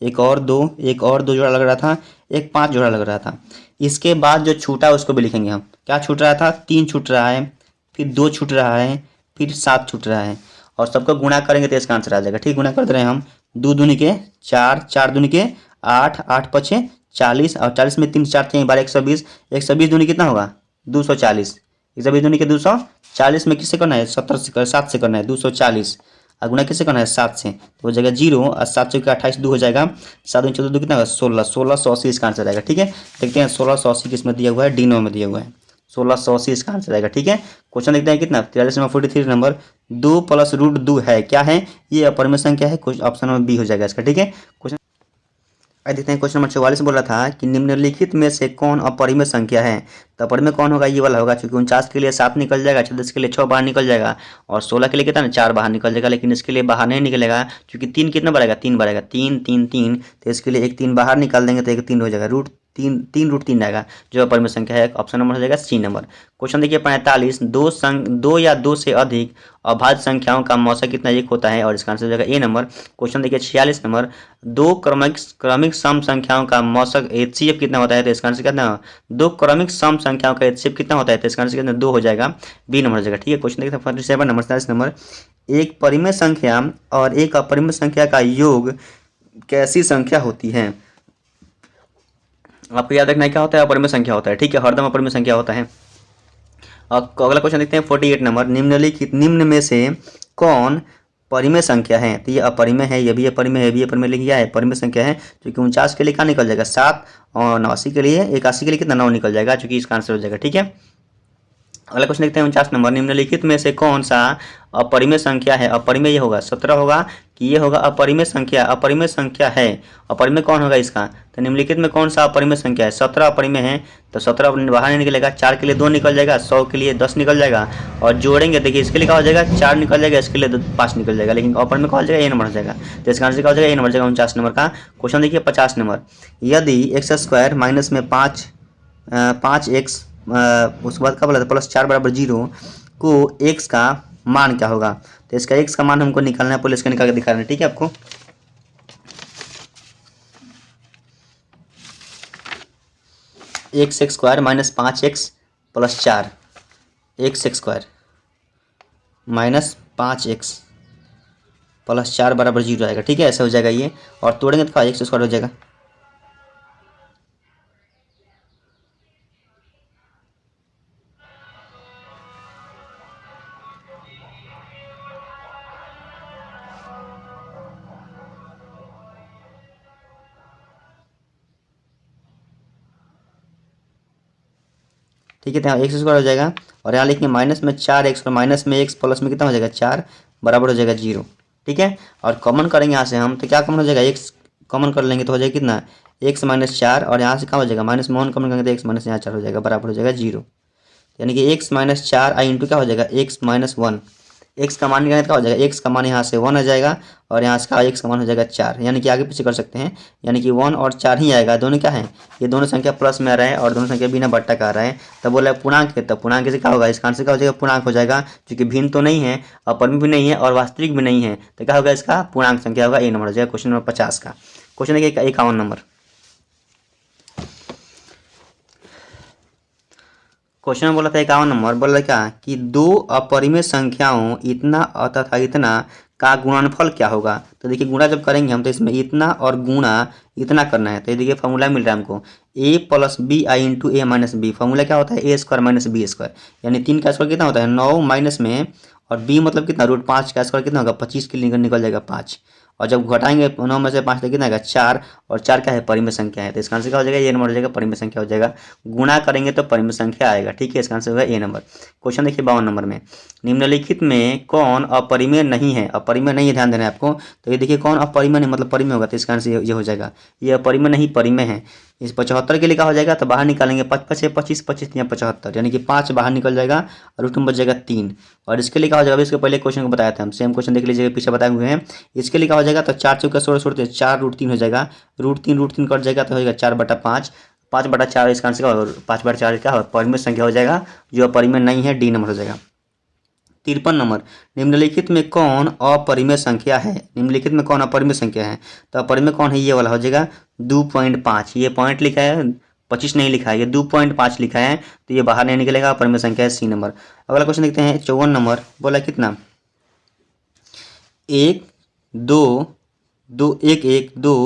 एक और 2, एक और 2 जोड़ा लग रहा था, एक 5 जोड़ा लग रहा था। इसके बाद जो छूटा उसको भी लिखेंगे हम, क्या छूट रहा था, 3 छूट रहा है, फिर 2 छूट रहा है, फिर 7 छूट रहा है, और सबको गुणा करेंगे तो इसका आंसर आ जाएगा। ठीक, गुणा कर दे रहे हैं हम, 2 दूनी के 4, 4 दूनी के 8, 8 पचे 40 और 40 में 3 4 3 12 120, 120 दूनी कितना होगा, 240, 120 दूनी के 240 में किससे करना है, 7 से करना है, 240, और गुना किससे करना है, 7 से, तो हो जाएगा 0 और 7 चौके 28, 2 हो जाएगा, 7 दूनी 14, 2 कितना होगा, 16, 1680 इसका आंसर आएगा। ठीक है, देखते हैं 1680 किसमें दिया हुआ है, डी नंबर में दिया हुआ है, 1680 इसका आंसर आएगा। ठीक है, क्वेश्चन देखते हैं कितना, 43 नंबर 43 नंबर। 2 + √2 है क्या है, ये अपरिमेय संख्या है, कुछ ऑप्शन नंबर बी हो जाएगा इसका। ठीक है, क्वेश्चन आइए देखते हैं क्वेश्चन नंबर 44 बोल रहा था कि निम्नलिखित में से कौन अपरिमेय संख्या है। तो अपरिमेय कौन होगा, ये वाला होगा, क्योंकि 49 के लिए 7 निकल जाएगा, 36 के लिए 6 बाहर निकल जाएगा और 16 के लिए कितना 4 बाहर निकल जाएगा। लेकिन इसके लिए बाहर नहीं निकलेगा क्योंकि 3 कितना बढ़ेगा, 3 बढ़ेगा, 3 3 3, तो इसके लिए एक 3 बाहर निकाल देंगे तो एक 3 हो जाएगा, रूट 3 आएगा जो अपरिमेय संख्या है। ऑप्शन नंबर हो जाएगा सी नंबर। क्वेश्चन देखिए 45, दो या दो से अधिक अभाज्य संख्याओं का मौसक कितना एक होता है, और इसका आंसर हो जाएगा ए नंबर। क्वेश्चन देखिए 46 नंबर, दो क्रमिक सम संख्याओं का मौसक एचसीएफ कितना होता है, तो इसका आंसर कितना, दो क्रमिक सम संख्याओं का एचसीएफ कितना होता है, तो इसका आंसर कितना 2 हो जाएगा, बी नंबर हो जाएगा। ठीक है, क्वेश्चन देखिए 47 नंबर 47 नंबर, एक परिमेय संख्या और एक अपरिमेय संख्या का योग कैसी संख्या होती है। आपको याद रखना है क्या होता है, अपरिमेय संख्या होता है। ठीक है, हरदम अपरिमेय संख्या होता है। अब अगला क्वेश्चन देखते हैं 48 नंबर, निम्न में से कौन परिमेय संख्या है। तो ये अपरिमेय है, ये भी अपरिमेय है, भी अपरिमेय, लेकिन क्या है, परिमेय संख्या है। क्योंकि 49 के लिए क्या निकल जाएगा 7 और 89 के लिए 81 के लिए कितना 9 निकल जाएगा, चूंकि इसका आंसर हो जाएगा। ठीक है, अगला क्वेश्चन देखते हैं 49 नंबर, निम्नलिखित में से कौन सा अपरिमेय संख्या है। अपरिमेय ये होगा 17 होगा कि ये होगा अपरिमेय संख्या, अपरिमेय संख्या है। अपरिमेय कौन होगा इसका, तो निम्नलिखित में कौन सा अपरिमेय संख्या है। 17 अपरिमेय है, तो 17 बाहर नहीं निकलेगा, 4 के लिए 2 निकल जाएगा, 100 के लिए 10 निकल जाएगा और जोड़ेंगे देखिए इसके लिए क्या हो जाएगा 4 निकल जाएगा, इसके लिए 5 निकल जाएगा, लेकिन अपरिमेय क्या हो जाएगा ए नंबर हो जाएगा। तो इसका आंसर क्या हो जाएगा ए नंबर हो जाएगा 49 नंबर का। क्वेश्चन देखिए 50 नंबर, यदि x² माइनस में 5x उसके बाद क्या बोला था +4 बराबर 0 को x का मान क्या होगा। तो इसका x का मान हमको निकालना है, पहले इसका निकाल के दिखा रहे हैं। ठीक है, आपको x² minus 5x + 4, x² minus 5x + 4 बराबर 0 आएगा। ठीक है, ऐसा हो जाएगा ये, और तोड़ेंगे तो x² हो जाएगा। ठीक है, तो यहाँ x² हो जाएगा और यहाँ लिखेंगे माइनस में 4x और माइनस में x प्लस में कितना हो जाएगा 4 बराबर हो जाएगा 0। ठीक है, और कॉमन करेंगे यहाँ से हम, तो क्या कॉमन हो जाएगा, x कॉमन कर लेंगे तो हो जाएगा कितना x माइनस 4, और यहाँ से क्या हो जाएगा माइनस में 1 कॉमन करेंगे तो x माइनस यहाँ 4 हो जाएगा, बराबर हो जाएगा 0। यानी कि x माइनस 4 आई इंटू क्या हो जाएगा x माइनस 1, x का मान निकालें तो क्या हो जाएगा x का मान यहाँ से 1 आ जाएगा और यहाँ से x का मान हो जाएगा 4, यानी कि आगे पीछे कर सकते हैं, यानी कि 1 और 4 ही आएगा। दोनों क्या है, ये दोनों संख्या प्लस में आ रहा है और दोनों संख्या बिना बट्टा का आ रहा है। तब बोला पूर्णांक है, तब पूर्णांक से क्या होगा, इसका आंसर क्या हो जाएगा पूर्णांक हो जाएगा, क्योंकि भिन्न तो नहीं है, अपरिमेय भी नहीं है और वास्तविक भी नहीं है, तो क्या होगा इसका पूर्णांक संख्या होगा ए नंबर हो जाएगा। क्वेश्चन नंबर 50 का। क्वेश्चन देखिए 51 नंबर, क्वेश्चन बोला था 51 नंबर, बोला क्या कि दो अपरिमेय संख्याओं इतना तथा इतना का गुणनफल क्या होगा। तो देखिए गुणा जब करेंगे हम तो इसमें इतना और गुणा इतना करना है, तो ये देखिए फॉर्मूला मिल रहा है हमको a + b i into a minus b. Formula क्या होता है a² माइनस b², यानी 3 का स्क्वायर कितना होता है 9 माइनस में, और b मतलब कितना √5 का स्क्वायर कितना होगा 25 के लिए निकल जाएगा 5, और जब घटाएंगे 9 में से 5 तो कितना आएगा 4, और 4 क्या है परिमेय संख्या है, तो इसका आंसर क्या हो जाएगा ए नंबर हो जाएगा, परिमेय संख्या हो जाएगा। गुणा करेंगे तो परिमेय संख्या आएगा। ठीक है, इसका आंसर होगा ए नंबर। क्वेश्चन देखिए 52 नंबर में, निम्नलिखित में कौन अपरिमेय नहीं है। अपरिमेय नहीं है, ध्यान देना है आपको। तो ये देखिए कौन अपरिमेय नहीं मतलब परिमेय होगा, तो इसका आंसर ये हो जाएगा, ये अपरिमेय नहीं परिमेय है। इस 75 के लिए क्या हो जाएगा, तो बाहर निकालेंगे 5 × 5 = 25, 25 × 75, यानी कि 5 बाहर निकल जाएगा और रूट में बच जाएगा 3। और इसके लिए क्या हो जाएगा, इसके पहले क्वेश्चन को बताया था हम, सेम क्वेश्चन देख लीजिएगा पीछे बताए हुए हैं। इसके लिए क्या हो जाएगा, तो 4 चौका 16 छोड़ते 4 √3 हो जाएगा, √3 कट जाएगा तो हो जाएगा 4/5, 5/4 इसका आंसर क्या होगा 5/4 क्या होगा परिमेय संख्या हो जाएगा, जो अपरिमेय नहीं है डी नंबर हो जाएगा। 53 नंबर, निम्नलिखित में कौन अपरिमेय संख्या है। निम्नलिखित में कौन अपरिमेय संख्या है, तो अपरिमेय कौन है, ये वाला हो जाएगा 2.5, ये पॉइंट लिखा है 25 नहीं लिखा है, ये 2.5 लिखा है, तो ये बाहर नहीं निकलेगा, अपरिमेय संख्या है सी नंबर। अगला क्वेश्चन देखते हैं 54 नंबर, बोला कितना 1 2 2 1 1 2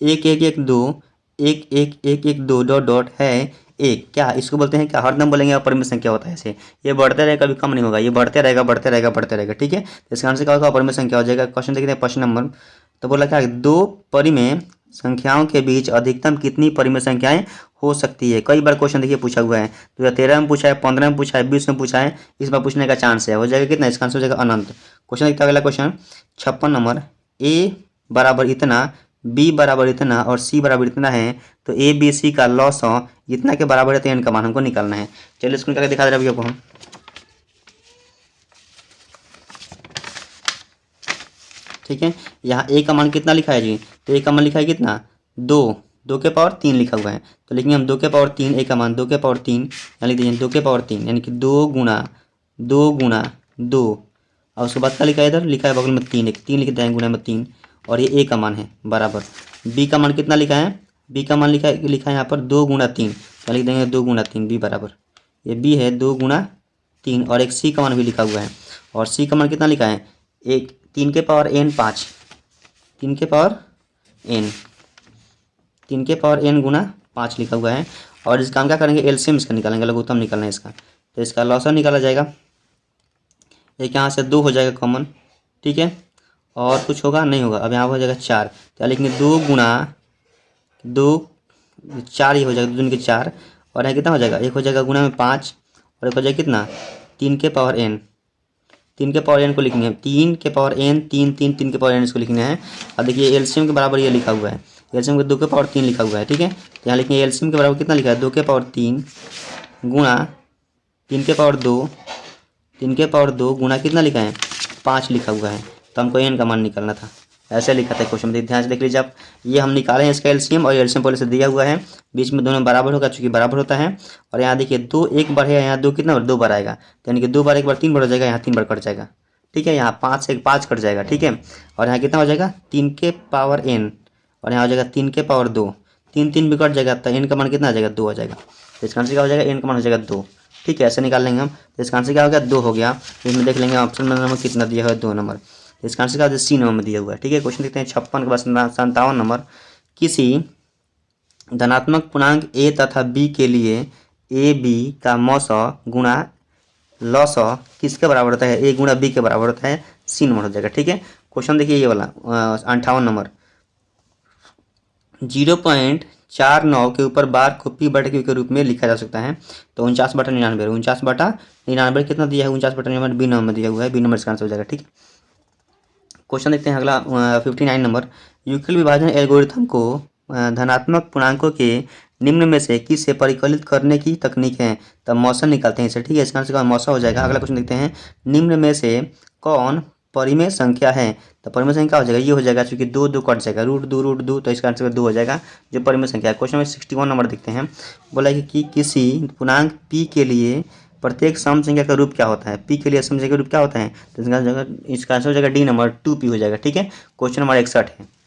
1 1 1 2 1 1 1 1 2 डॉट डॉट है एक, क्या इसको बोलते हैं क्या, हरदम बोलेंगे अपरिमेय संख्या होता है ऐसे, ये बढ़ते रहेगा कभी कम नहीं होगा, ये बढ़ते रहेगा बढ़ते रहेगा बढ़ते रहेगा। ठीक है, तो इसका आंसर क्या होगा अपरिमेय संख्या हो जाएगा। क्वेश्चन देखते हैं 5 नंबर, तो बोला क्या दो परिमेय संख्याओं के बीच अधिकतम कितनी परिमेय संख्याएं हो सकती है। कई बार क्वेश्चन देखिए पूछा हुआ है, 2013 में पूछा है, 15 में पूछा है, 20 में पूछा है, इस बार पूछने का चांस है, हो जाएगा कितना, इसका आंसर हो जाएगा अनंत। क्वेश्चन देखते हैं अगला क्वेश्चन 56 नंबर, a बराबर इतना बी बराबर इतना और सी बराबर इतना है, तो ए बी सी का लॉस इतना के बराबर है, तो एन का मान हमको निकालना है। चलिए इसको निकाल के दिखा दे रहे हैं अभी आपको हम। ठीक है, यहाँ ए का मान कितना लिखा है जी, तो ए का मान लिखा है कितना, 2, 2 के पावर 3 लिखा हुआ है, तो लिखेंगे हम 2 के पावर 3, ए का मान 2 के पावर 3, यहाँ लिख दीजिए 2 के पावर 3, यानी कि 2 गुना 2, और उसके बाद क्या लिखा है, इधर लिखा है बगल में 3, 3 लिख देंगे गुना में 3, और ये ए का मान है बराबर, बी का मान कितना लिखा है, बी का मान लिखा है यहाँ पर 2 गुना 3, क्या लिख देंगे 2 गुना 3, बी बराबर, ये बी है 2 गुना 3, और एक सी का मान भी लिखा हुआ है, और सी का मान कितना लिखा है, 3 के पावर n 5, 3 के पावर n गुना 5 लिखा हुआ है। और इसका हम क्या करेंगे, एलसीएम इसका निकालेंगे, लघुत्तम निकालना है इसका, तो इसका लॉसर निकाला जाएगा, एक यहाँ से 2 हो जाएगा कॉमन, ठीक है, और कुछ होगा नहीं होगा, अब यहाँ हो जाएगा 4, तो लिखेंगे 2 गुना 2, 4 ही हो जाएगा, 2 दूनी के 4, और यहाँ कितना हो जाएगा, एक हो जाएगा गुना में 5, और एक हो जाएगा कितना 3 के पावर n, 3 के पावर n को लिखेंगे 3 के पावर n, 3 के पावर n इसको लिखना है। अब देखिए एलसीएम के बराबर ये लिखा हुआ है, एलसीएम के 2 के पावर 3 लिखा हुआ है, ठीक है, तो यहाँ लिखेंगे एलसीएम के बराबर कितना लिखा है, 2 के पावर 3 गुणा 3 के पावर 2, 3 के पावर 2 गुणा कितना लिखा है, 5 लिखा हुआ है, तो हमको n का मान निकालना था, ऐसे लिखा था क्वेश्चन में, ध्यान से देख लीजिए आप। ये हम निकाले हैं इसका एलसीएम, और एलसीएम पहले से दिया हुआ है, बीच में दोनों बराबर होगा, चूंकि बराबर होता है, और यहाँ देखिए 2 एक बार है, यहाँ 2 कितना बार, 2 बार आएगा, तो यानी कि 2 बार एक बार 3 बार हो जाएगा, यहाँ 3 बार कट जाएगा, ठीक है, यहाँ 5 से 5 कट जाएगा, ठीक है, और यहाँ कितना हो जाएगा 3 के पावर n, और यहाँ हो जाएगा 3 के पावर 2, 3 भी कट जाएगा, तो n का मान कितना आ जाएगा, 2 आ जाएगा, तो इसका आंसर क्या हो जाएगा, n का मान हो जाएगा 2, ठीक है, ऐसे निकाल लेंगे हम, तो इसका आंसर क्या हो गया, 2 हो गया। तो इसमें देख लेंगे ऑप्शन नंबर कितना दिया हुआ है, 2 नंबर, तो इसका आंसर क्या हो जाएगा, सी नंबर में दिया हुआ है, ठीक है। क्वेश्चन देखते हैं 56 के बाद 57 नंबर, किसी धनात्मक पूर्णांक a तथा b के लिए ए बी का मौस गुणा लॉस किसके बराबर होता है, a गुणा b के बराबर होता है, सी नंबर हो जाएगा, ठीक है। क्वेश्चन देखिए ये वाला 58 नंबर, 0.49 के ऊपर बार को p बटे q के रूप में लिखा जा सकता है, तो 49/99, 49/99 कितना दिया है, 49/99 बी नंबर में दिया हुआ है, बी नंबर इसका आंसर हो जाएगा, ठीक है। क्वेश्चन देखते हैं अगला 59 नंबर, यूक्लिड विभाजन एल्गोरिथम को धनात्मक पूर्णांकों के निम्न में से किस से परिकलित करने की तकनीक है, तब मौसम निकालते हैं इसे, ठीक है, इसका आंसर मौसम हो जाएगा। अगला क्वेश्चन देखते हैं, निम्न में से कौन परिमेय संख्या है, तो परिमेय संख्या हो जाएगा, ये हो जाएगा, चूंकि 2 कट जाएगा, √2, तो इसका आंसर 2 हो जाएगा, जो परिमेय संख्या है। क्वेश्चन में 61 नंबर देखते हैं, बोला कि किसी पूर्णांक p के लिए प्रत्येक सम संख्या का रूप क्या होता है, p के लिए सम संख्या का रूप क्या होता है, तो इसका आंसर हो जाएगा डी नंबर 2p हो जाएगा, ठीक है। क्वेश्चन नंबर 61 है।